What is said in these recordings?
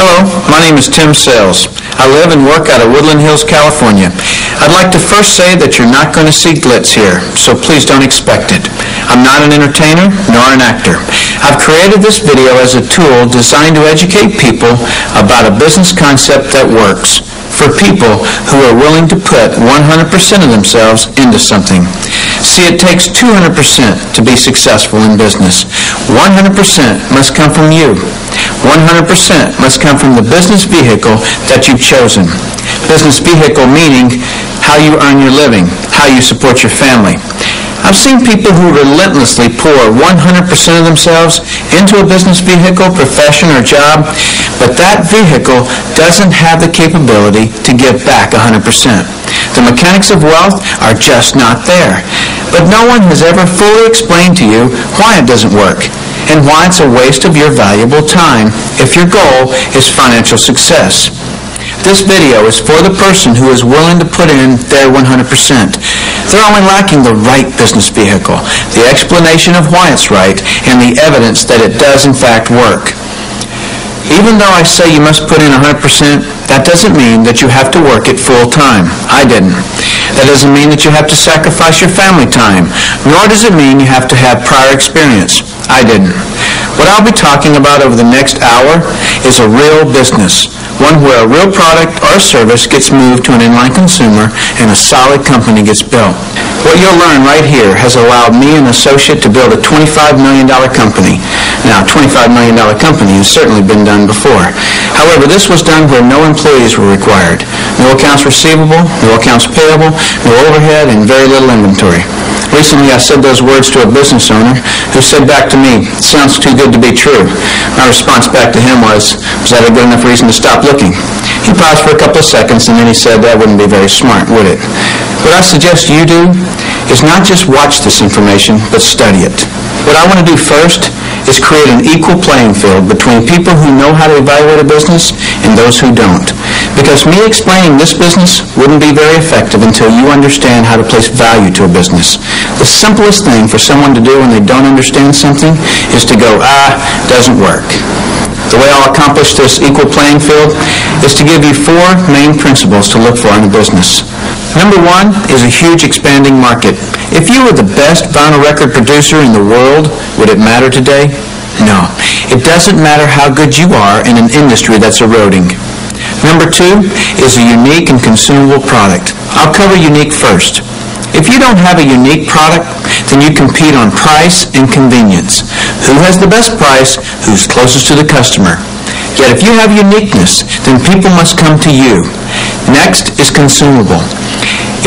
Hello, my name is Tim Sales. I live and work out of Woodland Hills, California. I'd like to first say that you're not going to see glitz here, so please don't expect it. I'm not an entertainer, nor an actor. I've created this video as a tool designed to educate people about a business concept that works for people who are willing to put 100% of themselves into something. See, it takes 200% to be successful in business. 100% must come from you. 100% must come from the business vehicle that you've chosen. Business vehicle meaning how you earn your living, how you support your family. I've seen people who relentlessly pour 100% of themselves into a business vehicle, profession, or job, but that vehicle doesn't have the capability to give back 100%. The mechanics of wealth are just not there. But no one has ever fully explained to you why it doesn't work and why it's a waste of your valuable time if your goal is financial success. This video is for the person who is willing to put in their 100%. They're only lacking the right business vehicle, the explanation of why it's right, and the evidence that it does in fact work. Even though I say you must put in 100%, that doesn't mean that you have to work it full time. I didn't. That doesn't mean that you have to sacrifice your family time, nor does it mean you have to have prior experience. I didn't. What I'll be talking about over the next hour is a real business, one where a real product or service gets moved to an inline consumer and a solid company gets built. What you'll learn right here has allowed me and an associate to build a $25 million company. Now, a $25 million company has certainly been done before. However, this was done where no employees were required. No accounts receivable, no accounts payable, no overhead, and very little inventory. Recently, I said those words to a business owner who said back to me, "Sounds too good to be true." My response back to him was that a good enough reason to stop looking? He paused for a couple of seconds and then he said, "That wouldn't be very smart, would it?" What I suggest you do is not just watch this information, but study it. What I want to do first is create an equal playing field between people who know how to evaluate a business and those who don't. Because me explaining this business wouldn't be very effective until you understand how to place value to a business. The simplest thing for someone to do when they don't understand something is to go, doesn't work. The way I'll accomplish this equal playing field is to give you 4 main principles to look for in a business. Number 1 is a huge expanding market. If you were the best vinyl record producer in the world, would it matter today? No. It doesn't matter how good you are in an industry that's eroding. Number 2 is a unique and consumable product. I'll cover unique first. If you don't have a unique product, then you compete on price and convenience. Who has the best price? Who's closest to the customer? Yet if you have uniqueness, then people must come to you. Next is consumable.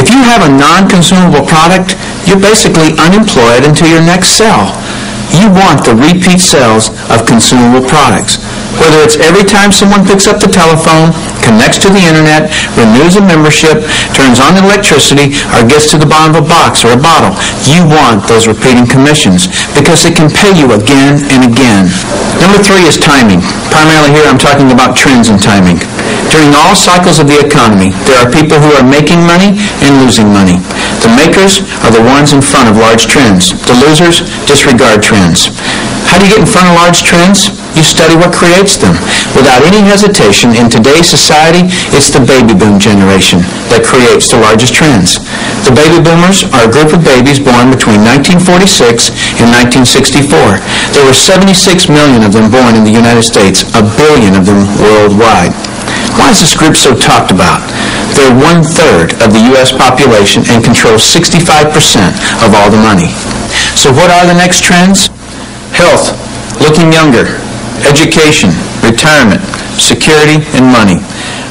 If you have a non-consumable product, you're basically unemployed until your next sale. You want the repeat sales of consumable products. Whether it's every time someone picks up the telephone, connects to the internet, renews a membership, turns on electricity, or gets to the bottom of a box or a bottle, you want those repeating commissions because it can pay you again and again. Number 3 is timing. Primarily here I'm talking about trends in timing. During all cycles of the economy, there are people who are making money and losing money. The makers are the ones in front of large trends. The losers disregard trends. How do you get in front of large trends? You study what creates them. Without any hesitation, in today's society, it's the baby boom generation that creates the largest trends. The baby boomers are a group of babies born between 1946 and 1964. There were 76 million of them born in the United States, a billion of them worldwide. Why is this group so talked about? They're 1/3 of the U.S. population and control 65% of all the money. So what are the next trends? Health, looking younger, education, retirement, security, and money.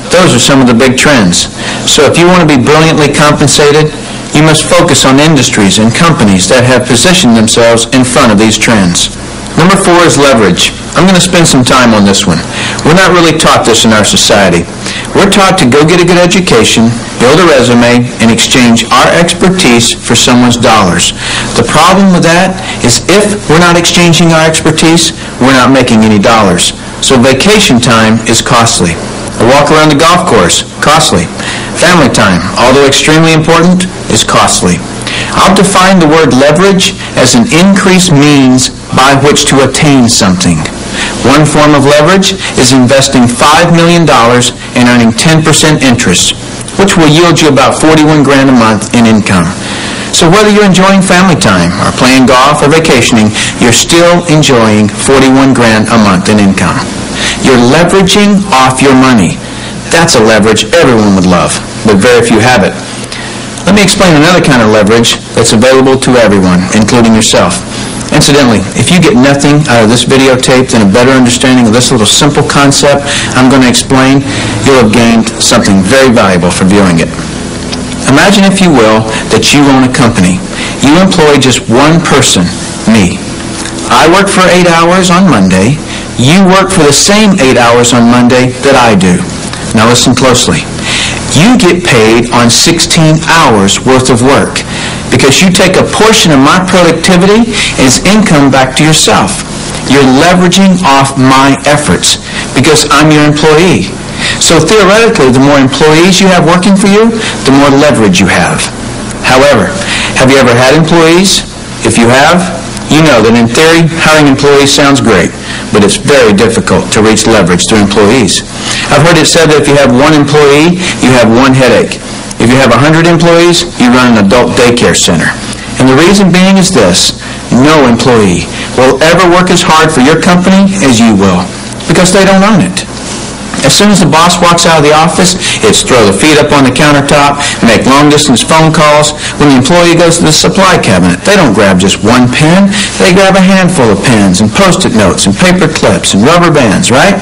Those are some of the big trends. So if you want to be brilliantly compensated, you must focus on industries and companies that have positioned themselves in front of these trends. Number 4 is leverage. I'm going to spend some time on this one. We're not really taught this in our society. We're taught to go get a good education, build a resume, and exchange our expertise for someone's dollars. The problem with that is if we're not exchanging our expertise, we're not making any dollars. So vacation time is costly. A walk around the golf course, costly. Family time, although extremely important, is costly. I'll define the word leverage as an increased means by which to attain something. One form of leverage is investing $5 million and earning 10% interest, which will yield you about 41 grand a month in income. So whether you're enjoying family time or playing golf or vacationing, you're still enjoying 41 grand a month in income. You're leveraging off your money. That's a leverage everyone would love, but very few have it. Let me explain another kind of leverage that's available to everyone, including yourself. Incidentally, if you get nothing out of this videotape than a better understanding of this little simple concept I'm going to explain, you'll have gained something very valuable for viewing it. Imagine, if you will, that you own a company. You employ just one person, me. I work for 8 hours on Monday. You work for the same 8 hours on Monday that I do. Now listen closely. You get paid on 16 hours worth of work because you take a portion of my productivity as income back to yourself. You're leveraging off my efforts because I'm your employee. So theoretically, the more employees you have working for you, the more leverage you have. However, have you ever had employees? If you have, you know that in theory, hiring employees sounds great, but it's very difficult to reach leverage through employees. I've heard it said that if you have one employee, you have one headache. If you have 100 employees, you run an adult daycare center. And the reason being is this: no employee will ever work as hard for your company as you will, because they don't own it. As soon as the boss walks out of the office, it's throw the feet up on the countertop, make long-distance phone calls. When the employee goes to the supply cabinet, they don't grab just one pen. They grab a handful of pens and Post-it notes and paper clips and rubber bands, right?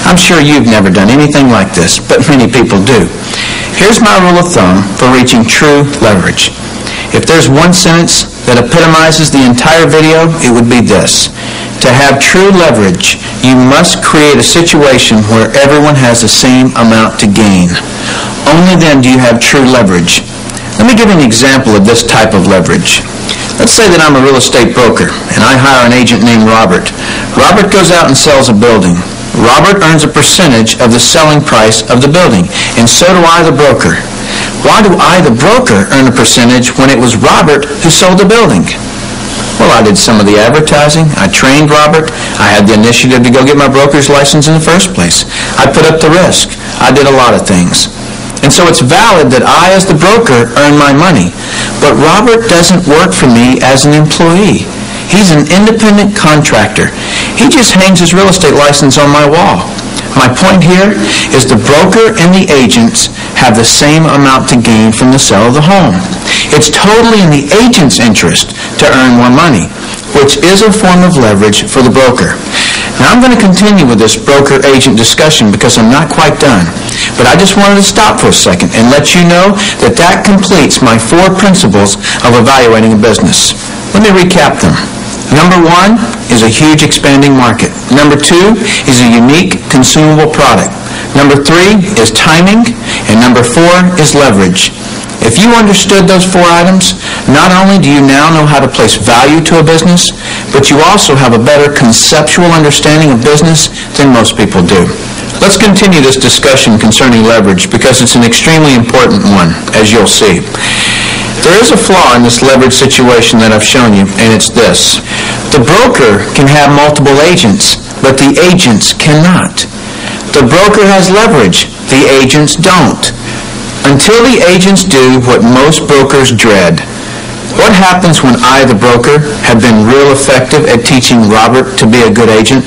I'm sure you've never done anything like this, but many people do. Here's my rule of thumb for reaching true leverage. If there's one sentence that epitomizes the entire video, it would be this: to have true leverage, you must create a situation where everyone has the same amount to gain. Only then do you have true leverage. Let me give you an example of this type of leverage. Let's say that I'm a real estate broker, and I hire an agent named Robert. Robert goes out and sells a building. Robert earns a percentage of the selling price of the building, and so do I, the broker. Why do I, the broker, earn a percentage when it was Robert who sold the building? Well, I did some of the advertising. I trained Robert. I had the initiative to go get my broker's license in the first place. I put up the risk. I did a lot of things. And so it's valid that I, as the broker, earn my money. But Robert doesn't work for me as an employee. He's an independent contractor. He just hangs his real estate license on my wall. My point here is the broker and the agents have the same amount to gain from the sale of the home. It's totally in the agent's interest to earn more money, which is a form of leverage for the broker. Now I'm going to continue with this broker-agent discussion because I'm not quite done. But I just wanted to stop for a second and let you know that that completes my 4 principles of evaluating a business. Let me recap them. Number 1 is a huge expanding market. Number 2 is a unique consumable product. Number 3 is timing. And number 4 is leverage. If you understood those 4 items, not only do you now know how to place value to a business, but you also have a better conceptual understanding of business than most people do. Let's continue this discussion concerning leverage because it's an extremely important one, as you'll see. There is a flaw in this leverage situation that I've shown you, and it's this. The broker can have multiple agents, but the agents cannot. The broker has leverage. The agents don't. Until the agents do what most brokers dread. What happens when I, the broker, have been real effective at teaching Robert to be a good agent?